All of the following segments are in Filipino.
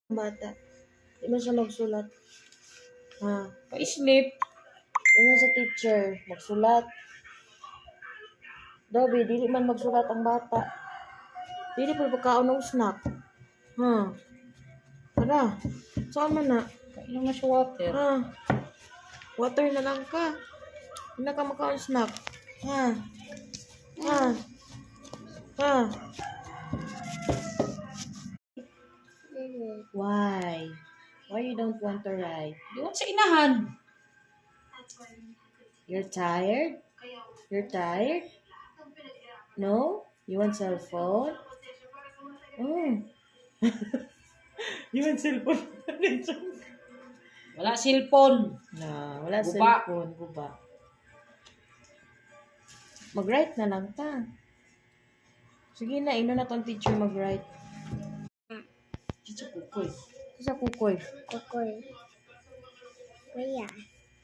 Bata. Di mo siya magsulat. Ha? Pa-sleep. Yun sa teacher. Magsulat. Dobby, dili man magsulat ang bata. Dili pa pagkaon ng snack. Ha? Para. Saan man na? Kailan na siya water. Ha? Water na lang ka. Hindi ka makaon snack. Ha? Ha? Ha? Why? Why you don't want to ride? Doon sa inahan. You're tired? You're tired? No? You want cell phone? Mm. You want cell phone? Wala cellphone. Na, wala Guba. cellphone. Guba. Mag-write na lang ta. Sige na, ino na tong teacher mag-write. Sa kukoy. Sa kukoy. Kukoy. Kuya.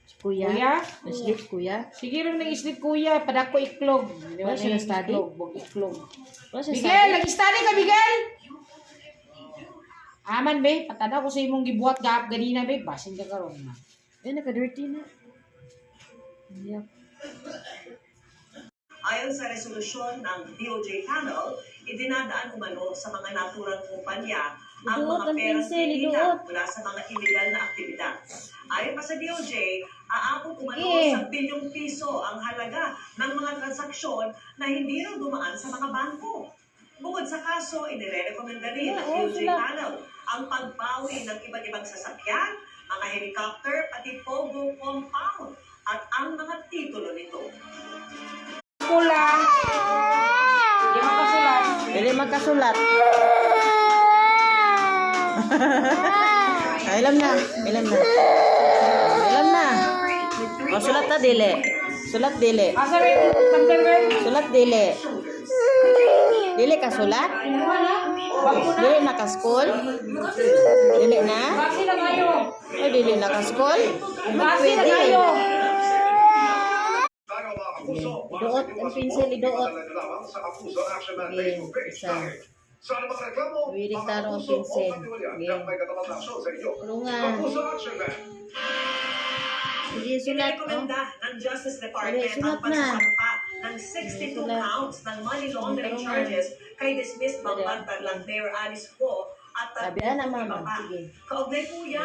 Si kuya? Kuya? Naslit kuya? Sige rin nag-sleep kuya. Padako iklog. Wala siya na-study? Iklog. Wala siya Miguel, nag-study ka, Miguel! Aman, be. Patana ko sa imong gibuhat gahap ganina, be. Basin ka karon na. Eh, naka-dirty na. Yep. Ayon sa resolusyon ng DOJ panel, idinadaan umano sa mga naturang kumpanya ang Iduot mga ang perang pinsel, kinita iduot. mula sa mga illegal na aktibidad. Ayon pa sa DOJ, aabot umano Sige. sa bilyong piso ang halaga ng mga transaksyon na hindi raw dumaan sa mga bangko. Bukod sa kaso, inirekomenda rin ng DOJ panel ang pagbawi ng iba't ibang sasakyan, mga helicopter, pati Pogo compound at ang mga titulo nito. Pula. Di makasulat. Dili magkasulat. Ilam na. Ilam na. Ilam na. O, sulat na dili. Sulat dili. Asa be? Number be? Sulat dili. Dili ka sulat? Bago na. Dili na ka school? Dili na? Basi lang kayo. O, dili na ka school? Basi lang Pwede. kayo. Iduot ang pinsel, iduot. Okay, isa. Wilig taro ang pinsel. Okay. Tulungan. Sige, sulat. Oh. Inirekomenda ng Justice Department Dali, sulat ang na. pagsampa ng 62 Sulat. counts ng money laundering Tulungan. charges kay dismissed Dali. Bambantar lang Mayor Alice Go at Sabi tatlong na, mama. iba pa. Sige. Kaugnay po yan